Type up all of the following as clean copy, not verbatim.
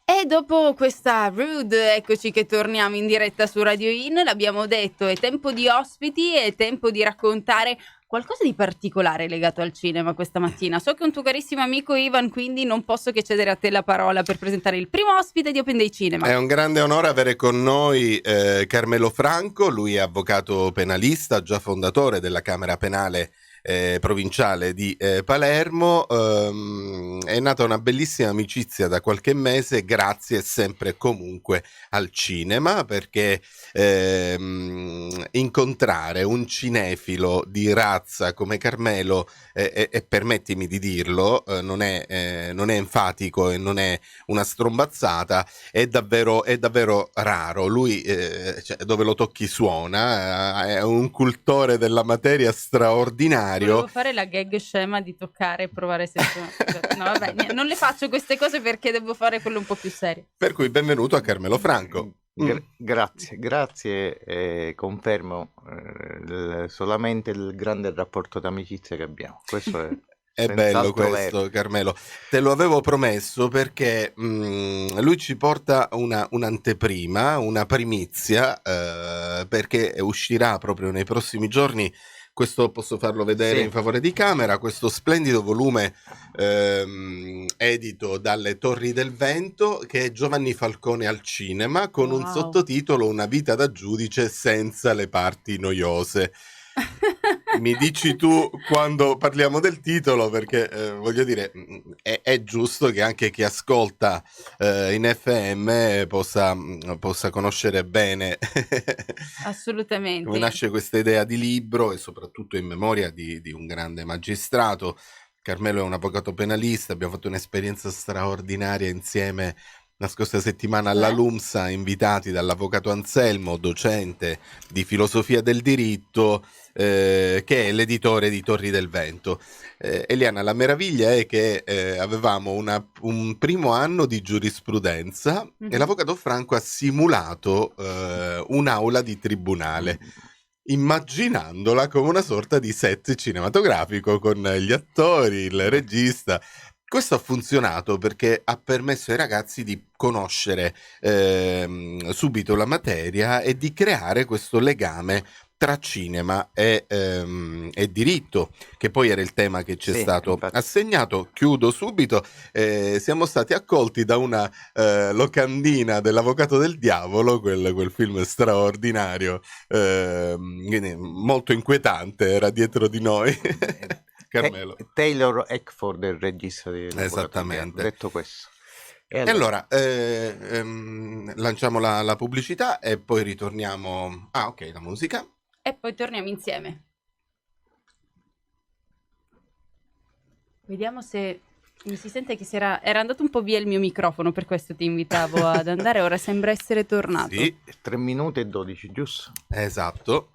E dopo questa Rude, eccoci che torniamo in diretta su Radio In. L'abbiamo detto, è tempo di ospiti, è tempo di raccontare qualcosa di particolare legato al cinema questa mattina. So che è un tuo carissimo amico Ivan, quindi non posso che cedere a te la parola per presentare il primo ospite di Open Day Cinema. È un grande onore avere con noi Carmelo Franco. Lui è avvocato penalista, già fondatore della Camera Penale provinciale di Palermo. È nata una bellissima amicizia da qualche mese, grazie sempre e comunque al cinema, perché incontrare un cinefilo di razza come Carmelo, e permettimi di dirlo, non è enfatico e non è una strombazzata, è davvero raro. Lui cioè, dove lo tocchi suona, è un cultore della materia straordinario. Volevo fare la gag scema di toccare e provare se no vabbè, non le faccio queste cose perché devo fare quello un po' più serio. Per cui benvenuto a Carmelo Franco. Grazie, confermo solamente il grande rapporto d'amicizia che abbiamo. Questo è bello questo, vero. Carmelo. Te lo avevo promesso perché lui ci porta un'anteprima, una primizia, perché uscirà proprio nei prossimi giorni. Questo posso farlo vedere in favore di camera, questo splendido volume edito dalle Torri del Vento, che è Giovanni Falcone al cinema, con un sottotitolo Una vita da giudice senza le parti noiose. Mi dici tu quando parliamo del titolo, perché voglio dire, è giusto che anche chi ascolta in FM possa conoscere bene assolutamente come nasce questa idea di libro, e soprattutto in memoria di un grande magistrato. Carmelo è un avvocato penalista, abbiamo fatto un'esperienza straordinaria insieme la scorsa settimana alla LUMSA, invitati dall'avvocato Anselmo, docente di filosofia del diritto, che è l'editore di Torri del Vento. Eliana, la meraviglia è che avevamo un primo anno di giurisprudenza e l'avvocato Franco ha simulato un'aula di tribunale, immaginandola come una sorta di set cinematografico con gli attori, il regista. Questo ha funzionato perché ha permesso ai ragazzi di conoscere subito la materia e di creare questo legame tra cinema e diritto, che poi era il tema che ci è stato assegnato. Chiudo subito. Siamo stati accolti da una locandina dell'Avvocato del Diavolo, quel film straordinario, molto inquietante, era dietro di noi. Carmelo. Taylor Eckford è il regista di Esattamente. Detto questo. E allora lanciamo la pubblicità e poi ritorniamo. Ah, ok, la musica. E poi torniamo insieme. Vediamo se mi si sente che era andato un po' via il mio microfono, per questo ti invitavo ad andare, ora sembra essere tornato. Sì. 3 minuti e 12, giusto? Esatto.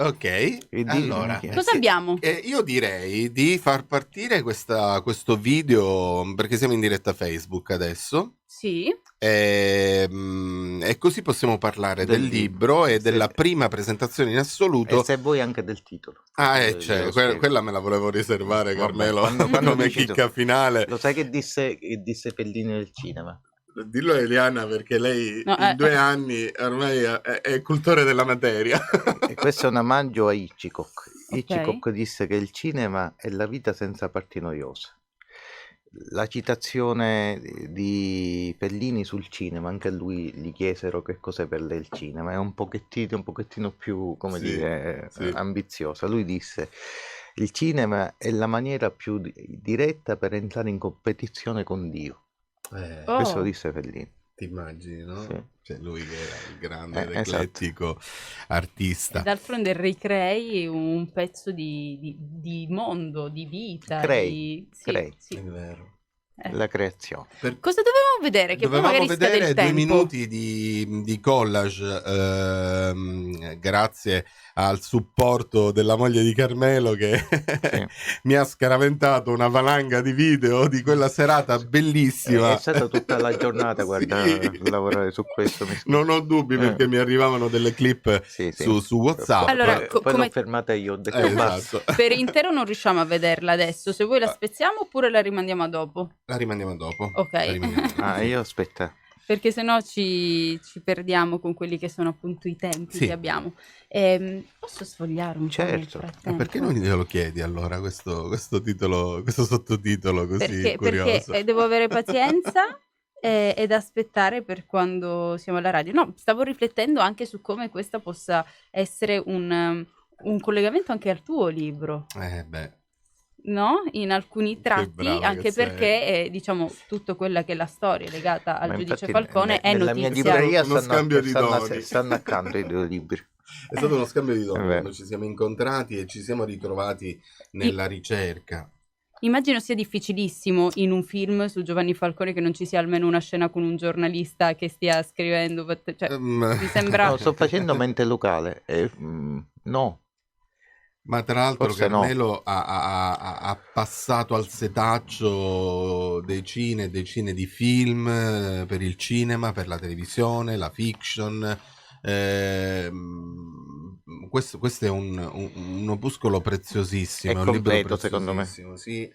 Ok, allora cosa abbiamo? Io direi di far partire questo video, perché siamo in diretta Facebook adesso. Sì. E così possiamo parlare del libro e della prima presentazione in assoluto. E se vuoi anche del titolo. Quella me la volevo riservare, Carmelo, come chicca finale. Lo sai che disse Fellini del cinema? Dillo a Eliana, perché lei in 2 anni ormai è cultore della materia. E questo è un omaggio a Hitchcock. Hitchcock disse che il cinema è la vita senza parti noiose. La citazione di Fellini sul cinema, anche a lui gli chiesero che cos'è per lei il cinema, è un pochettino più, come dire, ambiziosa. Lui disse: il cinema è la maniera più diretta per entrare in competizione con Dio. Questo lo disse Fellini. Ti immagini, no? Sì. Cioè, lui che era il grande ed eclettico artista. E d'altronde ricrei un pezzo di mondo, di vita. Crei. È vero. La creazione. Cosa dovevamo vedere? Che dovevamo poi magari vedere 2 tempo. minuti di collage, grazie al supporto della moglie di Carmelo che Sì. mi ha scaraventato una valanga di video di quella serata bellissima. È stata tutta la giornata, guarda, Sì. a lavorare su questo. Non ho dubbi perché mi arrivavano delle clip Sì, sì. su WhatsApp. Allora, poi come- l'ho fermata io, ho detto basta. esatto. Per intero non riusciamo a vederla adesso. Se vuoi la spezziamo oppure la rimandiamo a dopo. La rimandiamo dopo. Ok. La rimandiamo dopo. Ah, io aspetta. Perché sennò ci perdiamo con quelli che sono appunto i tempi Sì. che abbiamo. Posso sfogliare un po' nel Certo. Ma frattempo? perché non glielo chiedi allora questo titolo, questo sottotitolo così Perché curioso? devo avere pazienza ed aspettare per quando siamo alla radio. No, stavo riflettendo anche su come questa possa essere un collegamento anche al tuo libro, Beh, no? In alcuni tratti, brava che anche sei. perché diciamo tutto quella che è la storia legata al Ma giudice infatti Falcone è nella mia notizia. libreria Uno scambio di doni. stanno accanto i due libri. È stato uno scambio di doni Beh. quando ci siamo incontrati e ci siamo ritrovati nella ricerca. Immagino sia difficilissimo in un film su Giovanni Falcone che non ci sia almeno una scena con un giornalista che stia scrivendo, cioè, mi sembra... No, sto facendo mente locale. No, Ma tra l'altro Forse no. Carmelo ha passato al setaccio decine e decine di film per il cinema, per la televisione, la fiction. Questo è un opuscolo preziosissimo. È un libro completo, secondo me. preziosissimo, sì.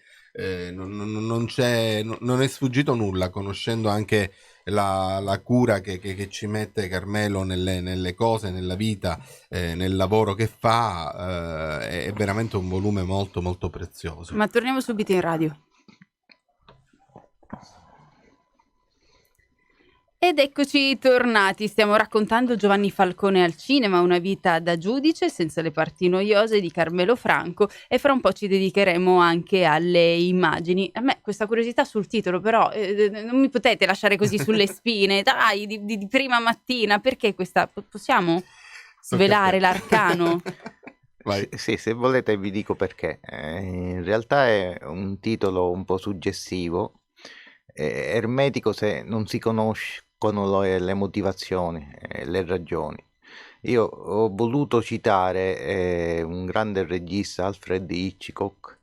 Non è sfuggito nulla, conoscendo anche la cura che ci mette Carmelo nelle cose, nella vita, nel lavoro che fa. È veramente un volume molto molto prezioso. Ma torniamo subito in radio. Ed eccoci tornati, stiamo raccontando Giovanni Falcone al cinema, una vita da giudice senza le parti noiose di Carmelo Franco, e fra un po' ci dedicheremo anche alle immagini. A me questa curiosità sul titolo però, non mi potete lasciare così sulle spine, dai, di prima mattina, perché questa, possiamo svelare l'arcano? Vai. Sì, se volete vi dico perché. In realtà è un titolo un po' suggestivo, ermetico se non si conoscono le motivazioni, le ragioni. Io ho voluto citare un grande regista, Alfred Hitchcock,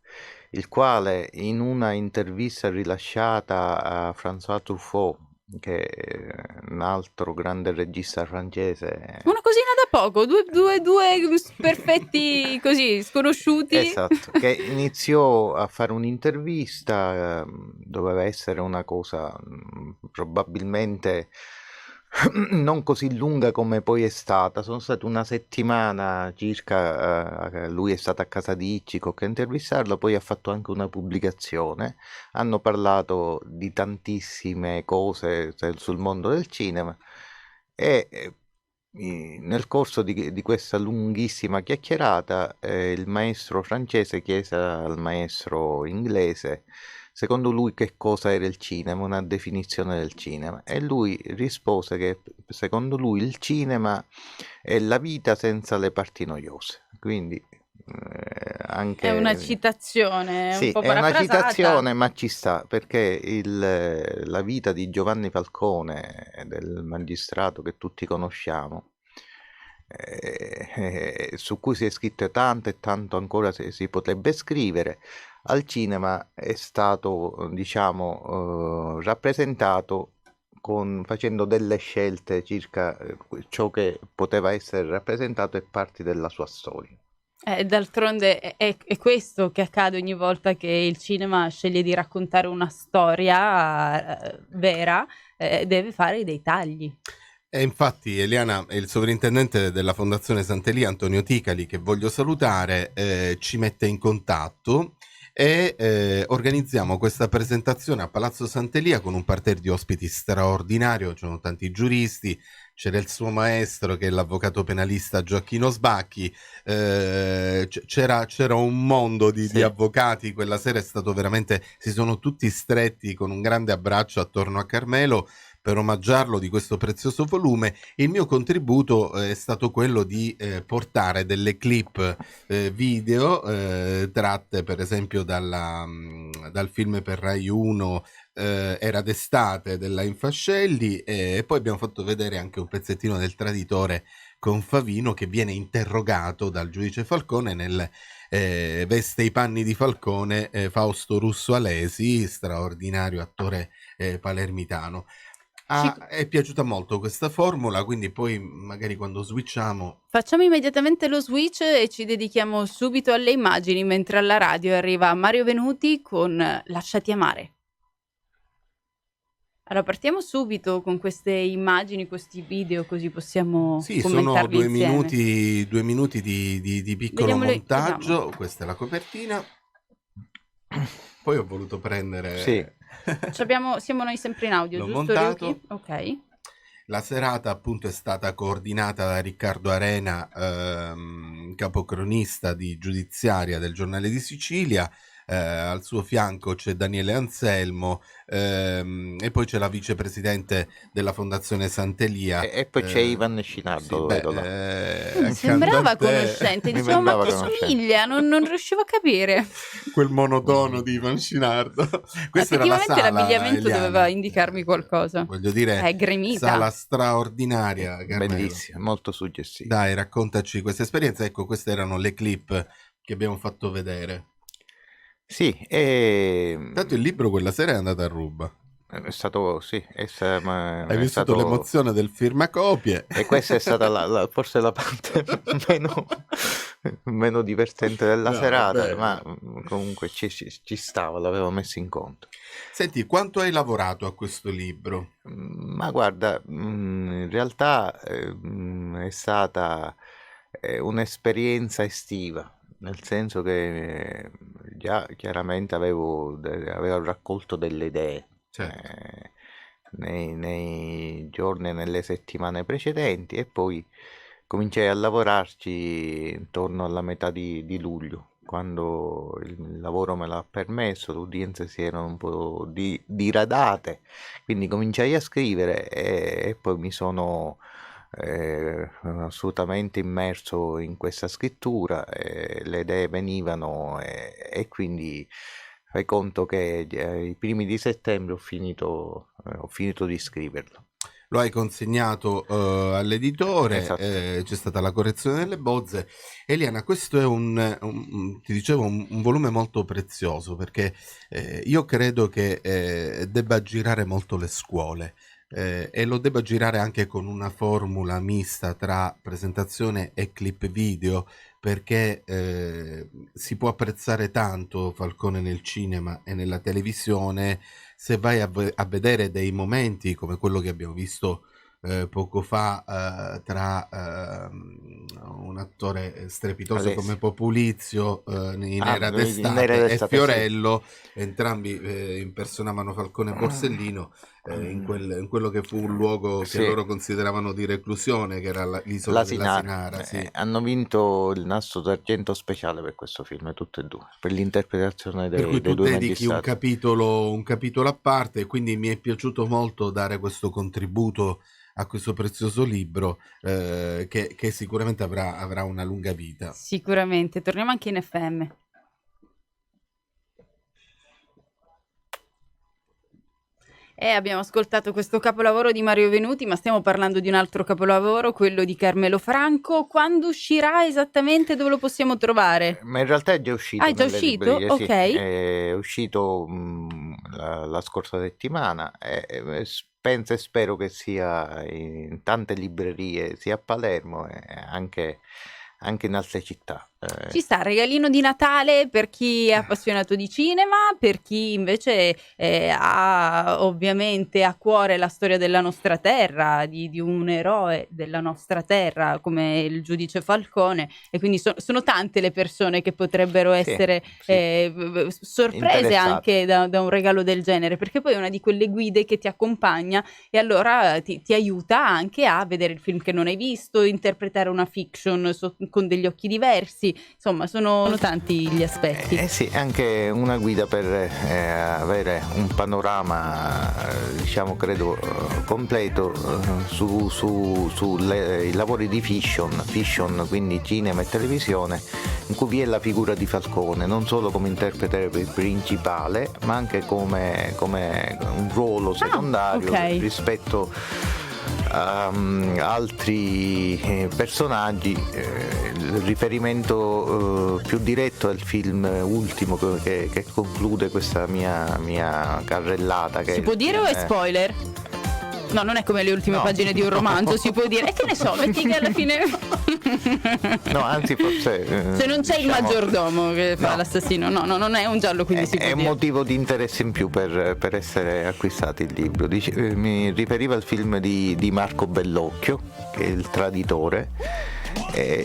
il quale in una intervista rilasciata a François Truffaut, che è un altro grande regista francese, Una cosina da poco, due perfetti così, sconosciuti. esatto, che iniziò a fare un'intervista, doveva essere una cosa probabilmente non così lunga come poi è stata. Sono state una settimana circa, lui è stato a casa di Hitchcock a intervistarlo, poi ha fatto anche una pubblicazione, hanno parlato di tantissime cose sul mondo del cinema e nel corso di questa lunghissima chiacchierata il maestro francese chiese al maestro inglese secondo lui che cosa era il cinema, una definizione del cinema, e lui rispose che secondo lui il cinema è la vita senza le parti noiose. Quindi anche... È una citazione, Sì, un po' è una parafrasata. citazione, ma ci sta, perché la vita di Giovanni Falcone, del magistrato che tutti conosciamo, su cui si è scritto tanto e tanto ancora si potrebbe scrivere, al cinema è stato, diciamo, rappresentato facendo delle scelte circa ciò che poteva essere rappresentato e parti della sua storia. D'altronde è questo che accade ogni volta che il cinema sceglie di raccontare una storia vera, deve fare dei tagli. E infatti Eliana e il sovrintendente della Fondazione Sant'Elia, Antonio Ticali, che voglio salutare, ci mette in contatto e organizziamo questa presentazione a Palazzo Sant'Elia con un parterre di ospiti straordinario. C'erano tanti giuristi, c'era il suo maestro che è l'avvocato penalista Gioacchino Sbacchi, c'era un mondo di avvocati. Quella sera è stato veramente, si sono tutti stretti con un grande abbraccio attorno a Carmelo per omaggiarlo di questo prezioso volume. Il mio contributo è stato quello di portare delle clip video tratte per esempio dal film per Rai 1 Era d'estate della Infascelli, e poi abbiamo fatto vedere anche un pezzettino del Traditore con Favino, che viene interrogato dal giudice Falcone nel veste i panni di Falcone, Fausto Russo Alesi, straordinario attore palermitano. È piaciuta molto questa formula, quindi poi magari quando switchiamo facciamo immediatamente lo switch e ci dedichiamo subito alle immagini, mentre alla radio arriva Mario Venuti con Lasciati amare. Allora partiamo subito con queste immagini, questi video, così possiamo commentarli sono insieme. 2 minuti di piccolo Vediamole, montaggio. vediamo. Questa è la copertina. Poi ho voluto prendere... Sì. Siamo noi sempre in audio, L'ho giusto? montato. Ryuki? Ok. La serata appunto è stata coordinata da Riccardo Arena, capocronista di giudiziaria del Giornale di Sicilia. Al suo fianco c'è Daniele Anselmo, e poi c'è la vicepresidente della Fondazione Sant'Elia. E poi c'è Ivan Scinardo. Mi sembrava conoscente, dicevo, ma che somiglia? Non riuscivo a capire. Quel monotono di Ivan Scinardo. Questa era la sala, l'abbigliamento Eliana. doveva indicarmi qualcosa. Voglio dire, È gremita. sala straordinaria, Carmelo. Bellissima, molto suggestiva. Dai, raccontaci questa esperienza. Ecco, queste erano le clip che abbiamo fatto vedere. Sì, Tanto il libro quella sera è andata a ruba. è stato, sì, Hai vissuto l'emozione del firmacopie. E questa è stata forse la parte meno divertente della serata, bene. ma comunque ci stava, l'avevo messo in conto. Senti, quanto hai lavorato a questo libro? Ma guarda, in realtà è stata un'esperienza estiva, nel senso che già chiaramente avevo raccolto delle idee. Certo. Nei giorni e nelle settimane precedenti, e poi cominciai a lavorarci intorno alla metà di luglio, quando il lavoro me l'ha permesso, le udienze si erano un po' diradate, quindi cominciai a scrivere e poi mi sono assolutamente immerso in questa scrittura, le idee venivano e quindi fai conto che i primi di settembre ho finito di scriverlo. Lo hai consegnato all'editore, Esatto. c'è stata la correzione delle bozze. Eliana, questo è ti dicevo, un volume molto prezioso, perché io credo che debba girare molto le scuole. E lo debba girare anche con una formula mista tra presentazione e clip video, perché si può apprezzare tanto Falcone nel cinema e nella televisione se vai a vedere dei momenti come quello che abbiamo visto poco fa tra un attore strepitoso Alessio. come Populizio in Era lui in d'estate Era e d'estate, Fiorello, entrambi impersonavano Falcone e Borsellino in quello che fu un luogo Sì. che loro consideravano di reclusione, che era l'isola dell'Asinara. Sì. Hanno vinto il Nastro d'Argento speciale per questo film, tutte e due, per l'interpretazione Per cui dei tu due dedichi un magistrati. capitolo a parte, e quindi mi è piaciuto molto dare questo contributo a questo prezioso libro che sicuramente avrà una lunga vita. Sicuramente, torniamo anche in FM. Abbiamo ascoltato questo capolavoro di Mario Venuti, ma stiamo parlando di un altro capolavoro, quello di Carmelo Franco. Quando uscirà esattamente? Dove lo possiamo trovare? Ma in realtà è già uscito. È già nelle uscito? librerie, sì. Ok. È uscito la scorsa settimana. Penso e spero che sia in tante librerie, sia a Palermo e anche in altre città. Ci sta, regalino di Natale per chi è appassionato di cinema, per chi invece ha ovviamente a cuore la storia della nostra terra, di un eroe della nostra terra come il giudice Falcone, e quindi sono tante le persone che potrebbero essere sorprese anche da un regalo del genere, perché poi è una di quelle guide che ti accompagna e allora ti aiuta anche a vedere il film che non hai visto, interpretare una fiction con degli occhi diversi. Insomma, sono tanti gli aspetti. Sì, anche una guida per avere un panorama, diciamo, credo completo sui lavori di fiction, quindi cinema e televisione, in cui vi è la figura di Falcone, non solo come interprete principale, ma anche come un ruolo secondario rispetto altri personaggi. Il riferimento più diretto è il film ultimo che conclude questa mia carrellata. Si può dire o è spoiler? No, non è come le ultime pagine di un romanzo, si può dire. E che ne so, metti che alla fine... No, anzi forse... Se non c'è il maggiordomo che fa l'assassino, no, non è un giallo, quindi si può è dire. un motivo di interesse in più per essere acquistato il libro. Mi riferiva al film di Marco Bellocchio, che è Il Traditore,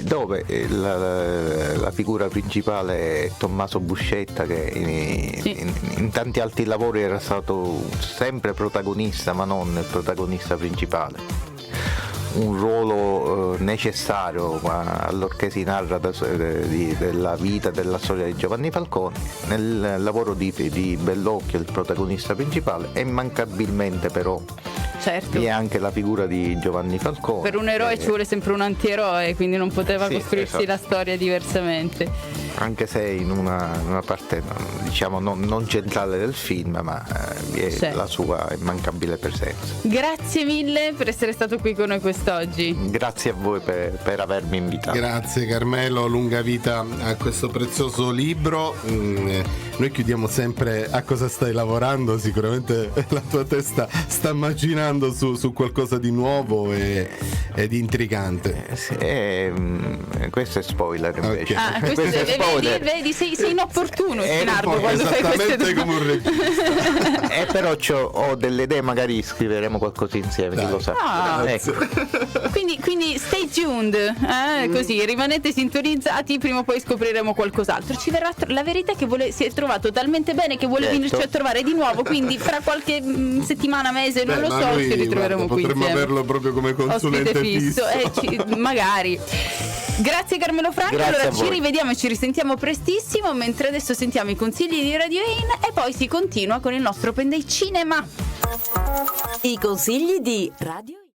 dove la figura principale è Tommaso Buscetta, che in tanti altri lavori era stato sempre protagonista, ma non il protagonista principale. Un ruolo necessario allorché si narra della vita, della storia di Giovanni Falcone. Nel lavoro di Bellocchio, il protagonista principale, e immancabilmente però vi è anche la figura di Giovanni Falcone. Per un eroe ci vuole sempre un antieroe, quindi non poteva costruirsi la storia diversamente. Anche se in una parte diciamo non centrale del film, ma vi è la sua immancabile presenza. Grazie mille per essere stato qui con noi quest'oggi. Grazie a voi per avermi invitato. Grazie Carmelo, lunga vita a questo prezioso libro. Noi chiudiamo sempre: a cosa stai lavorando? Sicuramente la tua testa sta immaginando su qualcosa di nuovo e di intrigante. Questo è spoiler invece. Okay. Questo è spoiler. Vedi, sei inopportuno, Stinardo, quando fai queste come un regista. Però ho delle idee, magari scriveremo qualcosa insieme, chi lo sa. Ecco. Quindi stay tuned, così rimanete sintonizzati, prima o poi scopriremo qualcos'altro. Ci verrà la verità è che si è trovato talmente bene che vuole venirci a trovare di nuovo, quindi fra qualche settimana, mese, non lo so, ci ritroveremo qui potremmo averlo proprio come consulente fisso. Magari. Grazie Carmelo Franco. Grazie, allora ci rivediamo e ci risentiamo prestissimo, mentre adesso sentiamo i consigli di Radio In e poi si continua con il nostro Open Day Cinema. I consigli di Radio In.